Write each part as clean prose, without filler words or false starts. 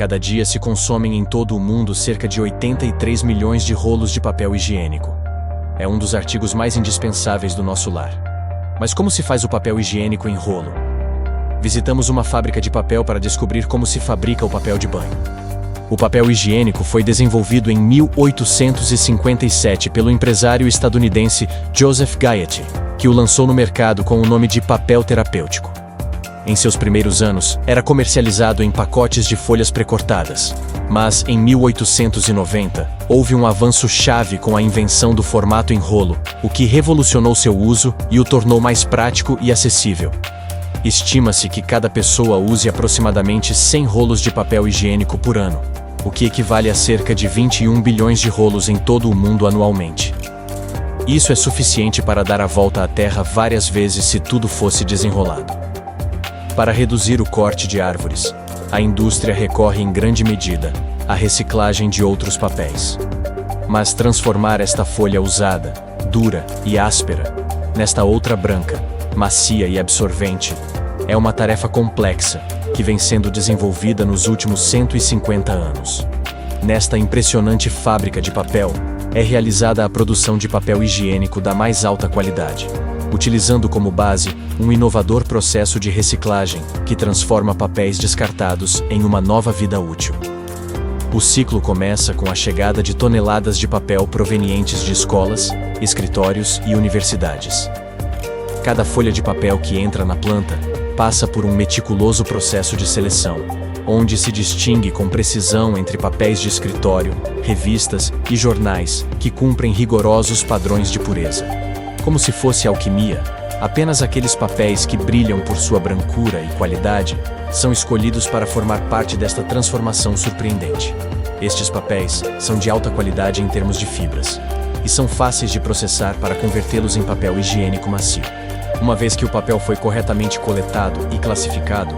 Cada dia se consomem em todo o mundo cerca de 83 milhões de rolos de papel higiênico. É um dos artigos mais indispensáveis do nosso lar. Mas como se faz o papel higiênico em rolo? Visitamos uma fábrica de papel para descobrir como se fabrica o papel de banho. O papel higiênico foi desenvolvido em 1857 pelo empresário estadunidense Joseph Gayet, que o lançou no mercado com o nome de papel terapêutico. Em seus primeiros anos, era comercializado em pacotes de folhas precortadas. Mas, em 1890, houve um avanço chave com a invenção do formato em rolo, o que revolucionou seu uso e o tornou mais prático e acessível. Estima-se que cada pessoa use aproximadamente 100 rolos de papel higiênico por ano, o que equivale a cerca de 21 bilhões de rolos em todo o mundo anualmente. Isso é suficiente para dar a volta à Terra várias vezes se tudo fosse desenrolado. Para reduzir o corte de árvores, a indústria recorre em grande medida à reciclagem de outros papéis. Mas transformar esta folha usada, dura e áspera, nesta outra branca, macia e absorvente, é uma tarefa complexa que vem sendo desenvolvida nos últimos 150 anos. Nesta impressionante fábrica de papel, é realizada a produção de papel higiênico da mais alta qualidade, utilizando como base um inovador processo de reciclagem que transforma papéis descartados em uma nova vida útil. O ciclo começa com a chegada de toneladas de papel provenientes de escolas, escritórios e universidades. Cada folha de papel que entra na planta passa por um meticuloso processo de seleção, onde se distingue com precisão entre papéis de escritório, revistas e jornais que cumprem rigorosos padrões de pureza. Como se fosse alquimia, apenas aqueles papéis que brilham por sua brancura e qualidade são escolhidos para formar parte desta transformação surpreendente. Estes papéis são de alta qualidade em termos de fibras, e são fáceis de processar para convertê-los em papel higiênico macio. Uma vez que o papel foi corretamente coletado e classificado,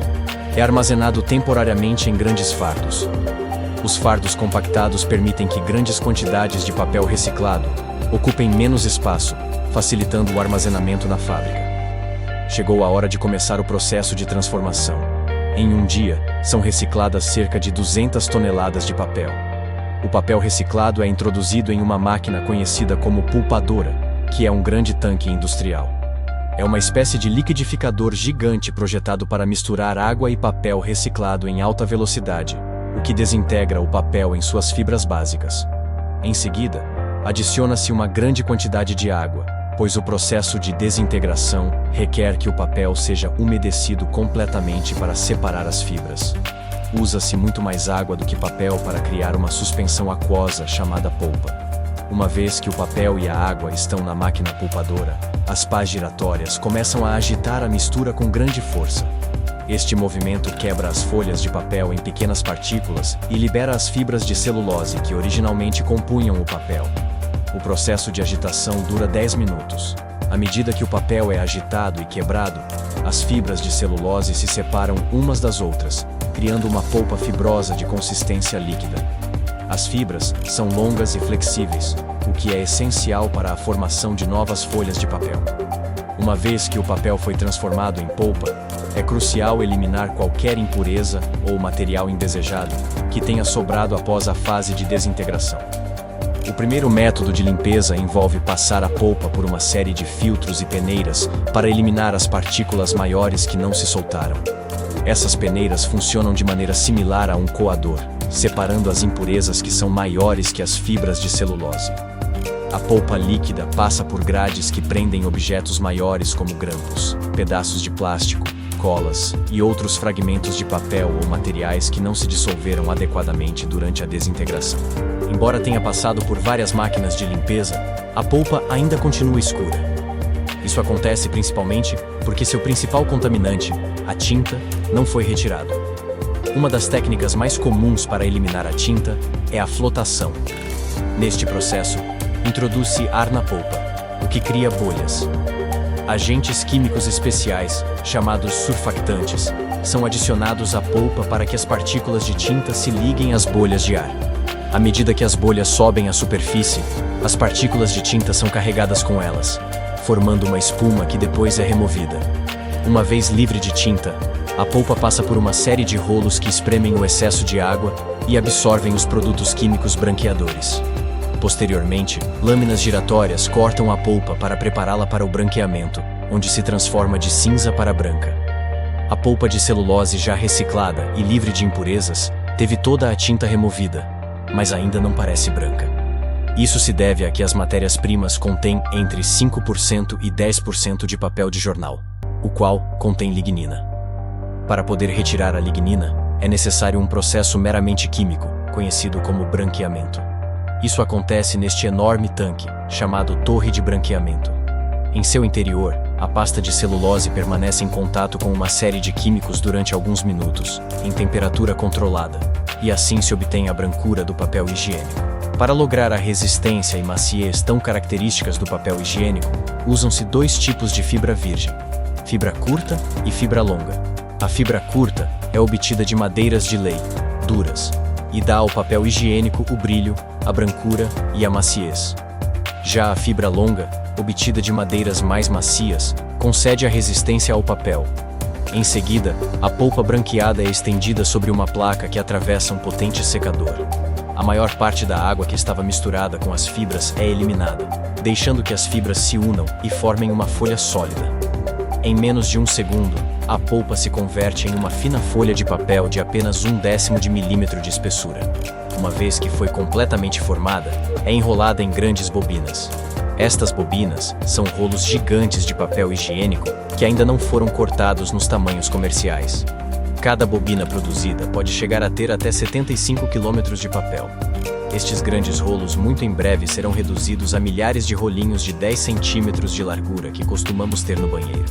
é armazenado temporariamente em grandes fardos. Os fardos compactados permitem que grandes quantidades de papel reciclado ocupem menos espaço, facilitando o armazenamento na fábrica. Chegou a hora de começar o processo de transformação. Em um dia, são recicladas cerca de 200 toneladas de papel. O papel reciclado é introduzido em uma máquina conhecida como pulpadora, que é um grande tanque industrial. É uma espécie de liquidificador gigante projetado para misturar água e papel reciclado em alta velocidade, o que desintegra o papel em suas fibras básicas. Em seguida, adiciona-se uma grande quantidade de água, pois o processo de desintegração requer que o papel seja umedecido completamente para separar as fibras. Usa-se muito mais água do que papel para criar uma suspensão aquosa chamada polpa. Uma vez que o papel e a água estão na máquina pulpadora, as pás giratórias começam a agitar a mistura com grande força. Este movimento quebra as folhas de papel em pequenas partículas e libera as fibras de celulose que originalmente compunham o papel. O processo de agitação dura 10 minutos. À medida que o papel é agitado e quebrado, as fibras de celulose se separam umas das outras, criando uma polpa fibrosa de consistência líquida. As fibras são longas e flexíveis, o que é essencial para a formação de novas folhas de papel. Uma vez que o papel foi transformado em polpa, é crucial eliminar qualquer impureza ou material indesejado que tenha sobrado após a fase de desintegração. O primeiro método de limpeza envolve passar a polpa por uma série de filtros e peneiras para eliminar as partículas maiores que não se soltaram. Essas peneiras funcionam de maneira similar a um coador, separando as impurezas que são maiores que as fibras de celulose. A polpa líquida passa por grades que prendem objetos maiores como grampos, pedaços de plástico, colas e outros fragmentos de papel ou materiais que não se dissolveram adequadamente durante a desintegração. Embora tenha passado por várias máquinas de limpeza, a polpa ainda continua escura. Isso acontece principalmente porque seu principal contaminante, a tinta, não foi retirado. Uma das técnicas mais comuns para eliminar a tinta é a flotação. Neste processo, introduz-se ar na polpa, o que cria bolhas. Agentes químicos especiais, chamados surfactantes, são adicionados à polpa para que as partículas de tinta se liguem às bolhas de ar. À medida que as bolhas sobem à superfície, as partículas de tinta são carregadas com elas, formando uma espuma que depois é removida. Uma vez livre de tinta, a polpa passa por uma série de rolos que espremem o excesso de água e absorvem os produtos químicos branqueadores. Posteriormente, lâminas giratórias cortam a polpa para prepará-la para o branqueamento, onde se transforma de cinza para branca. A polpa de celulose já reciclada e livre de impurezas teve toda a tinta removida, mas ainda não parece branca. Isso se deve a que as matérias-primas contêm entre 5% e 10% de papel de jornal, o qual contém lignina. Para poder retirar a lignina, é necessário um processo meramente químico, conhecido como branqueamento. Isso acontece neste enorme tanque, chamado torre de branqueamento. Em seu interior, a pasta de celulose permanece em contato com uma série de químicos durante alguns minutos, em temperatura controlada, e assim se obtém a brancura do papel higiênico. Para lograr a resistência e maciez tão características do papel higiênico, usam-se dois tipos de fibra virgem: fibra curta e fibra longa. A fibra curta é obtida de madeiras de lei, duras, e dá ao papel higiênico o brilho, a brancura e a maciez. Já a fibra longa, obtida de madeiras mais macias, concede a resistência ao papel. Em seguida, a polpa branqueada é estendida sobre uma placa que atravessa um potente secador. A maior parte da água que estava misturada com as fibras é eliminada, deixando que as fibras se unam e formem uma folha sólida. Em menos de um segundo, a polpa se converte em uma fina folha de papel de apenas 1/10 de milímetro de espessura. Uma vez que foi completamente formada, é enrolada em grandes bobinas. Estas bobinas são rolos gigantes de papel higiênico que ainda não foram cortados nos tamanhos comerciais. Cada bobina produzida pode chegar a ter até 75 km de papel. Estes grandes rolos muito em breve serão reduzidos a milhares de rolinhos de 10 centímetros de largura que costumamos ter no banheiro.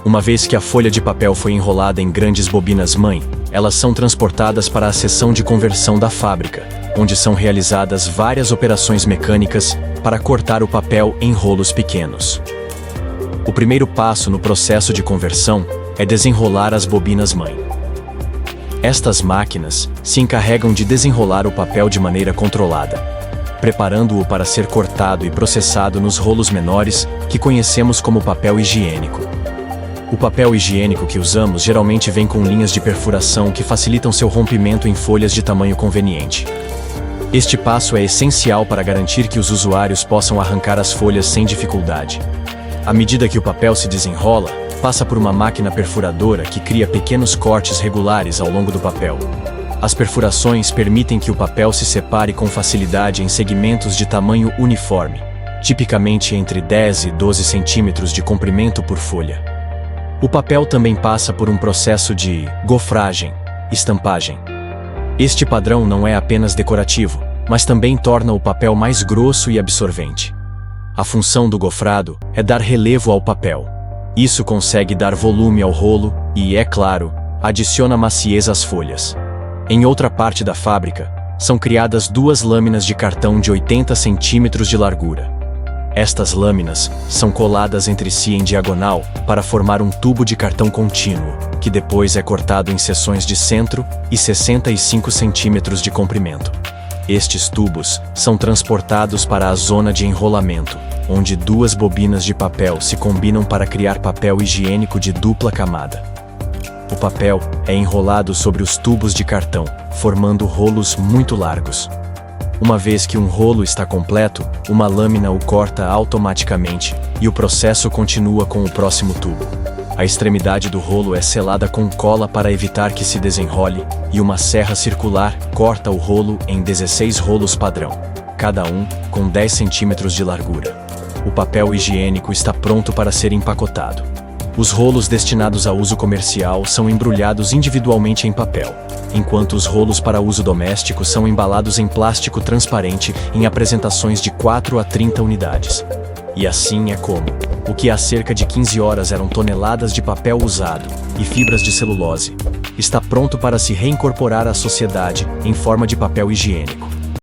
Uma vez que a folha de papel foi enrolada em grandes bobinas-mãe, elas são transportadas para a seção de conversão da fábrica, onde são realizadas várias operações mecânicas para cortar o papel em rolos pequenos. O primeiro passo no processo de conversão é desenrolar as bobinas-mãe. Estas máquinas se encarregam de desenrolar o papel de maneira controlada, preparando-o para ser cortado e processado nos rolos menores que conhecemos como papel higiênico. O papel higiênico que usamos geralmente vem com linhas de perfuração que facilitam seu rompimento em folhas de tamanho conveniente. Este passo é essencial para garantir que os usuários possam arrancar as folhas sem dificuldade. À medida que o papel se desenrola, passa por uma máquina perfuradora que cria pequenos cortes regulares ao longo do papel. As perfurações permitem que o papel se separe com facilidade em segmentos de tamanho uniforme, tipicamente entre 10 e 12 centímetros de comprimento por folha. O papel também passa por um processo de gofragem, estampagem. Este padrão não é apenas decorativo, mas também torna o papel mais grosso e absorvente. A função do gofrado é dar relevo ao papel. Isso consegue dar volume ao rolo e, é claro, adiciona maciez às folhas. Em outra parte da fábrica, são criadas duas lâminas de cartão de 80 centímetros de largura. Estas lâminas são coladas entre si em diagonal para formar um tubo de cartão contínuo, que depois é cortado em seções de centro e 65 centímetros de comprimento. Estes tubos são transportados para a zona de enrolamento, onde duas bobinas de papel se combinam para criar papel higiênico de dupla camada. O papel é enrolado sobre os tubos de cartão, formando rolos muito largos. Uma vez que um rolo está completo, uma lâmina o corta automaticamente e o processo continua com o próximo tubo. A extremidade do rolo é selada com cola para evitar que se desenrole e uma serra circular corta o rolo em 16 rolos padrão, cada um com 10 centímetros de largura. O papel higiênico está pronto para ser empacotado. Os rolos destinados a uso comercial são embrulhados individualmente em papel, enquanto os rolos para uso doméstico são embalados em plástico transparente em apresentações de 4 a 30 unidades. E assim é como, o que há cerca de 15 horas eram toneladas de papel usado e fibras de celulose, está pronto para se reincorporar à sociedade em forma de papel higiênico.